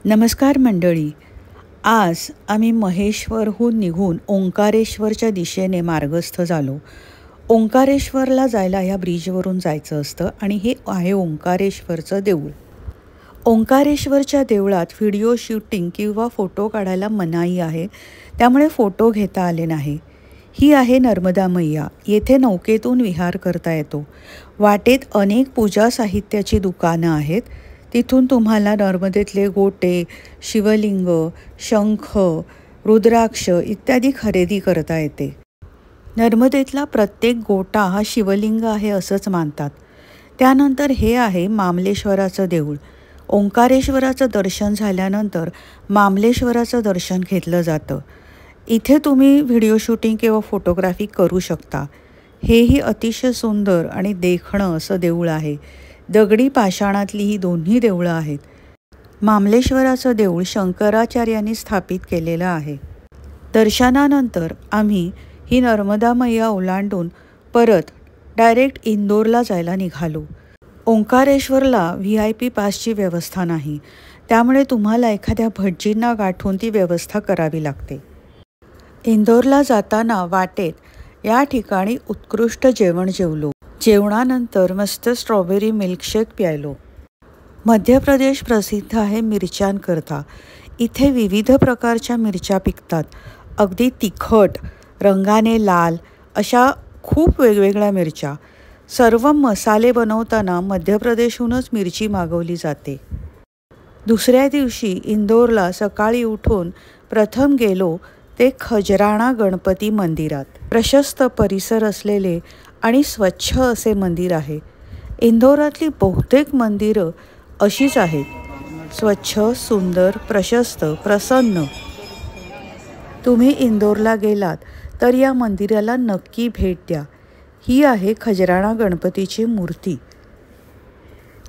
नमस्कार मंडळी. आज आम्ही महेश्वरहून निघून ओंकारेश्वरच्या दिशेने मार्गस्थ झालो. ओंकारेश्वरला जायला ह्या ब्रिजवरून जायचं असतं आणि हे आहे ओंकारेश्वरचं देऊळ. ओंकारेश्वरच्या देवळात व्हिडिओ शूटिंग किंवा फोटो काढायला मनाई आहे, त्यामुळे फोटो घेता आले नाही. ही आहे नर्मदा मैया. येथे नौकेतून विहार करता येतो. वाटेत अनेक पूजा साहित्याची दुकानं आहेत. तिथून तुम्हाला नर्मदेतले गोटे, शिवलिंग, शंख, रुद्राक्ष इत्यादी खरेदी करता येते. नर्मदेतला प्रत्येक गोटा हा शिवलिंग आहे असंच मानतात. त्यानंतर हे आहे मामलेश्वराचं देऊळ. ओंकारेश्वराचं दर्शन झाल्यानंतर मामलेश्वराचं दर्शन घेतलं जातं. इथे तुम्ही व्हिडिओ शूटिंग किंवा फोटोग्राफी करू शकता. हेही अतिशय सुंदर आणि देखणं असं देऊळ आहे. दगडी पाषाणातली ही दोन्ही देवळं आहेत. मामलेश्वराचं देऊळ शंकराचार्यांनी स्थापित केलेलं आहे. दर्शनानंतर आम्ही ही नर्मदा मैया ओलांडून परत डायरेक्ट इंदोरला जायला निघालो. ओंकारेश्वरला VIP पासची व्यवस्था नाही, त्यामुळे तुम्हाला एखाद्या भटजींना गाठून ती व्यवस्था करावी लागते. इंदोरला जाताना वाटेत या ठिकाणी उत्कृष्ट जेवण जेवलो. जेवणानंतर मस्त स्ट्रॉबेरी मिल्कशेक प्यायलो. मध्य प्रदेश प्रसिद्ध आहे मिरच्यांकरता. इथे विविध प्रकारच्या मिरच्या पिकतात. अगदी तिखट, रंगाने लाल अशा खूप वेगवेगळ्या मिरच्या. सर्व मसाले बनवताना मध्य प्रदेशहूनच मिरची मागवली जाते. दुसऱ्या दिवशी इंदोरला सकाळी उठून प्रथम गेलो ते खजराणा गणपती मंदिरात. प्रशस्त परिसर असलेले आणि स्वच्छ असे मंदिर आहे. इंदोरातली बहुतेक मंदिरं अशीच आहेत. स्वच्छ, सुंदर, प्रशस्त, प्रसन्न. तुम्ही इंदोरला गेलात तर या मंदिराला नक्की भेट द्या. ही आहे खजराणा गणपतीची मूर्ती.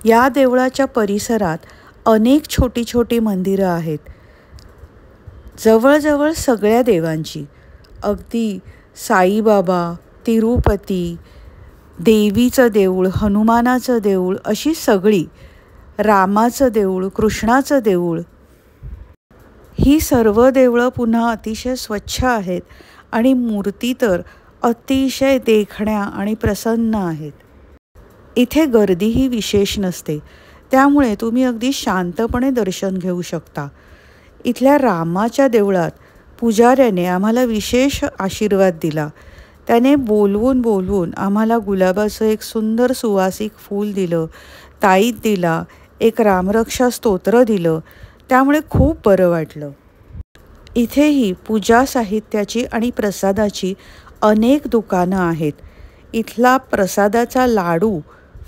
या देवळाच्या परिसरात अनेक छोटी छोटी मंदिरं आहेत. जवळजवळ सगळ्या देवांची, अगदी साईबाबा, तिरुपती, देवीचं देऊळ, हनुमानाचं देऊळ अशी सगळी, रामाचं देऊळ, कृष्णाचं देऊळ. ही सर्व देवळं पुन्हा अतिशय स्वच्छ आहेत आणि मूर्ती तर अतिशय देखण्या आणि प्रसन्न आहेत. इथे गर्दीही विशेष नसते, त्यामुळे तुम्ही अगदी शांतपणे दर्शन घेऊ शकता. इथल्या रामाच्या देवळात पुजाऱ्याने आम्हाला विशेष आशीर्वाद दिला. त्याने बोलवून आम्हाला गुलाबाचं एक सुंदर सुवासिक फूल दिलं, ताईत दिला, एक रामरक्षा स्तोत्र दिलं. त्यामुळे खूप बरं वाटलं. इथेही पूजा साहित्याची आणि प्रसादाची अनेक दुकानं आहेत. इथला प्रसादाचा लाडू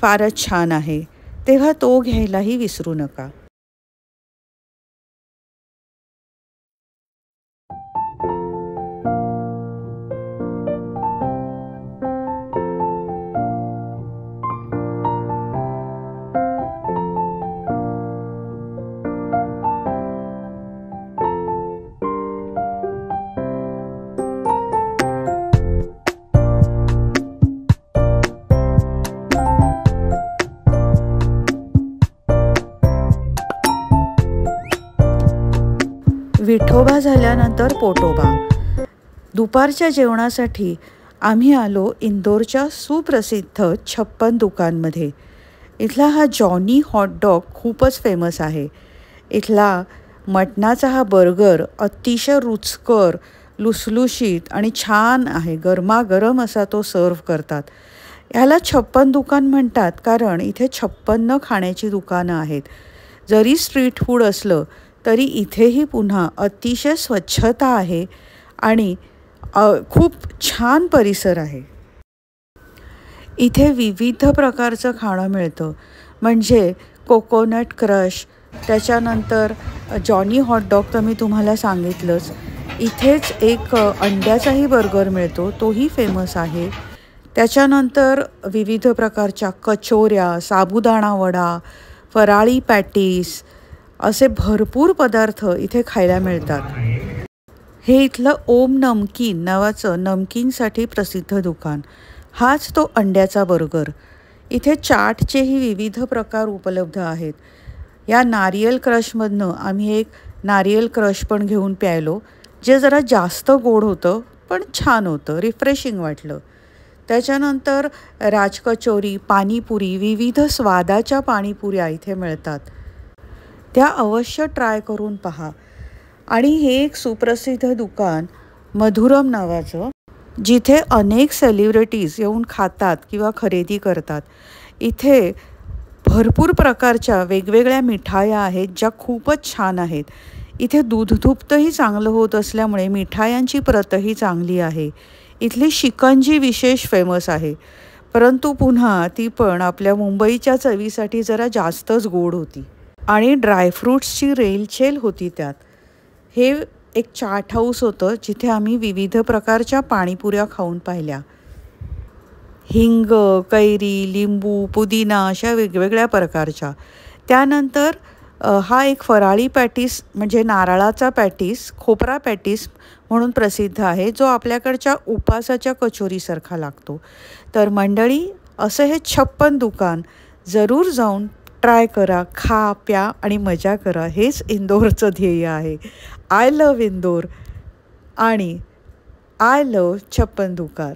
फारच छान आहे, तेव्हा तो घ्यायलाही विसरू नका. विठोबा झाल्यानंतर पोटोबा. दुपारच्या जेवणासाठी आम्ही आलो इंदोरच्या सुप्रसिद्ध 56 दुकानमध्ये. इथला हा जॉनी हॉटडॉग खूपच फेमस आहे. इथला मटणाचा हा बर्गर अतिशय रुचकर, लुसलुशीत आणि छान आहे. गरमागरम असा तो सर्व करतात. ह्याला 56 दुकान म्हणतात कारण इथे 56 खाण्याची दुकानं आहेत. जरी स्ट्रीट फूड असलं तरी इथेही पुन्हा अतिशय स्वच्छता आहे आणि खूप छान परिसर आहे. इथे विविध प्रकारचं खाणं मिळतं, म्हणजे कोकोनट क्रश, त्याच्यानंतर जॉनी हॉटडॉग तर मी तुम्हाला सांगितलंच. इथेच एक अंड्याचाही बर्गर मिळतो, तोही फेमस आहे. त्याच्यानंतर विविध प्रकारच्या कचोऱ्या, साबुदाणा वडा, फराळी पॅटीस असे भरपूर पदार्थ इथे खायला मिळतात. हे इथलं ओम नमकीन नावाचं नमकीनसाठी प्रसिद्ध दुकान. हाच तो अंड्याचा बर्गर. इथे चाटचेही विविध प्रकार उपलब्ध आहेत. या नारियल क्रशमधनं आम्ही एक नारियल क्रश पण घेऊन प्यायलो, जे जरा जास्त गोड होतं पण छान होतं, रिफ्रेशिंग वाटलं. त्याच्यानंतर राजकचोरी, पाणीपुरी, विविध स्वादाच्या पाणीपुऱ्या इथे मिळतात. त्या अवश्य ट्राय करून पहा. आणि हे एक सुप्रसिद्ध दुकान मधुरम नावाचं, जिथे अनेक सेलिब्रिटीज येऊन खातात किंवा खरेदी करतात. इथे भरपूर प्रकारच्या वेगवेगळ्या मिठाया आहेत ज्या खूपच छान आहेत. इथे दूधधुप्तही चांगलं होत असल्यामुळे मिठायांची प्रतही चांगली आहे. इथली शिकंजी विशेष फेमस आहे, परंतु पुन्हा ती पण आपल्या मुंबईच्या चवीसाठी जरा जास्तच गोड होती. आणि ड्रायफ्रूट्सची रेलचेल होती त्यात. हे एक चाट हाऊस होतं जिथे आम्ही विविध प्रकारच्या पाणीपुऱ्या खाऊन पाहिल्या. हिंग, कैरी, लिंबू, पुदिना अशा वेगवेगळ्या प्रकारच्या. त्यानंतर हा एक फराळी पॅटीस म्हणजे नारळाचा पॅटीस, खोबरा पॅटीस म्हणून प्रसिद्ध आहे, जो आपल्याकडच्या उपासाच्या कचोरीसारखा लागतो. तर मंडळी, असं हे 56 दुकान जरूर जाऊन ट्राय करा, खा, प्या आणि मजा करा. हेच इंदोरचं ध्येय आहे. आय लव्ह इंदोर आणि आय लव्ह 56 दुकान.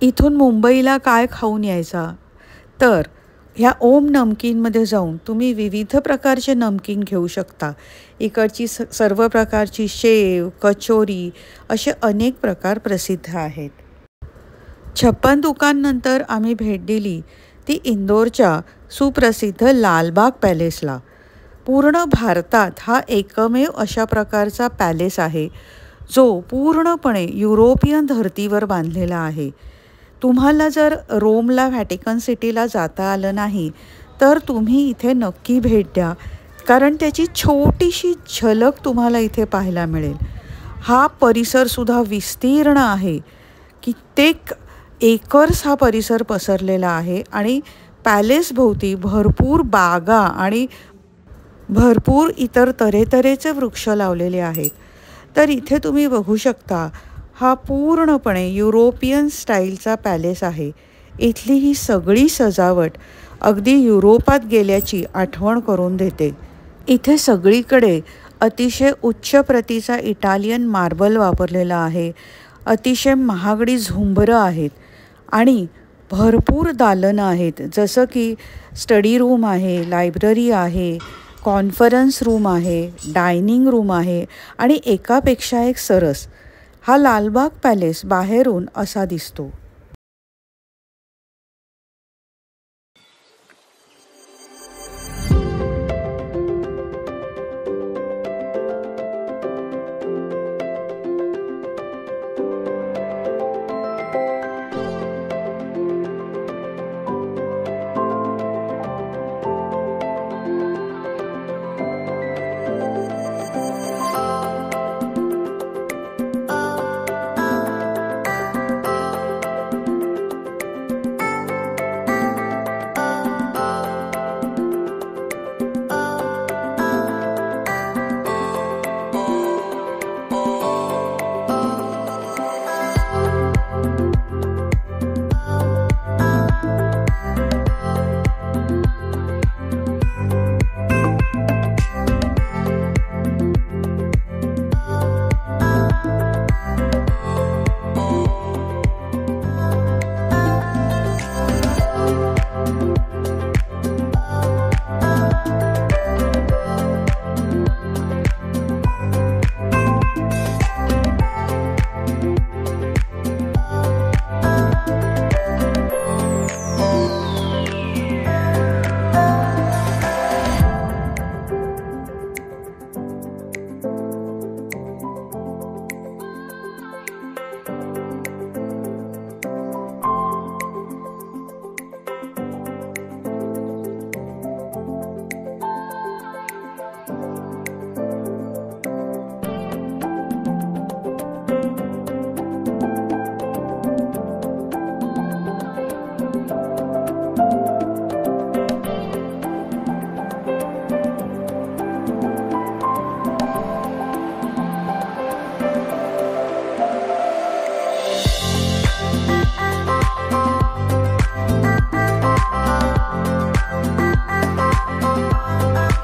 इथून मुंबईला काय खाऊन यायचा, तर ह्या ओम नमकीनमध्ये जाऊन तुम्ही विविध प्रकारचे नमकीन घेऊ शकता. इकडची सर्व प्रकारची शेव, कचोरी असे अनेक प्रकार प्रसिद्ध आहेत. 56 दुकाननंतर आम्ही भेट दिली ती इंदोरच्या सुप्रसिद्ध लालबाग पॅलेसला. पूर्ण भारतात हा एकमेव अशा प्रकारचा पॅलेस आहे जो पूर्णपणे युरोपियन धर्तीवर बांधलेला आहे. तुम्हाला जर रोमला, व्हॅटिकन सिटीला जाता आलं नाही तर तुम्ही इथे नक्की भेट द्या, कारण त्याची छोटीशी झलक तुम्हाला इथे पाहायला मिळेल. हा परिसरसुद्धा विस्तीर्ण आहे. कित्येक एकर्स हा परिसर पसरलेला आहे आणि पॅलेसभोवती भरपूर बागा आणि भरपूर इतर तऱ्हेतऱ्हेचे वृक्ष लावलेले आहेत. तर इथे तुम्ही बघू शकता, हा पूर्णपणे युरोपियन स्टाईलचा पॅलेस आहे. इथली ही सगळी सजावट अगदी युरोपात गेल्याची आठवण करून देते. इथे सगळीकडे अतिशय उच्च प्रतीचा इटालियन मार्बल वापरलेला आहे. अतिशय महागडी झुंबरं आहेत आणि भरपूर दालनं आहेत, जसं की स्टडी रूम आहे, लायब्ररी आहे, कॉन्फरन्स रूम आहे, डायनिंग रूम आहे आणि एकापेक्षा एक सरस. हा लालबाग पॅलेस बाहेरून असा दिसतो.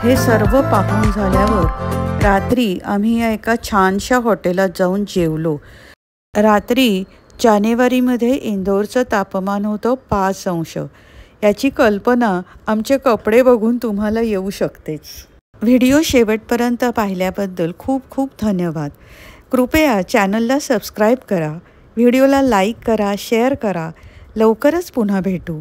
हे सर्व पाहून झाल्यावर रात्री आम्ही या एका छानशा हॉटेलात जाऊन जेवलो. रात्री जानेवारीमध्ये इंदोरचं तापमान होतं 5 अंश. याची कल्पना आमचे कपडे बघून तुम्हाला येऊ शकतेच. व्हिडिओ शेवटपर्यंत पाहिल्याबद्दल खूप खूप धन्यवाद. कृपया चॅनलला सबस्क्राईब करा, व्हिडिओला लाईक करा, शेअर करा. लवकरच पुन्हा भेटू.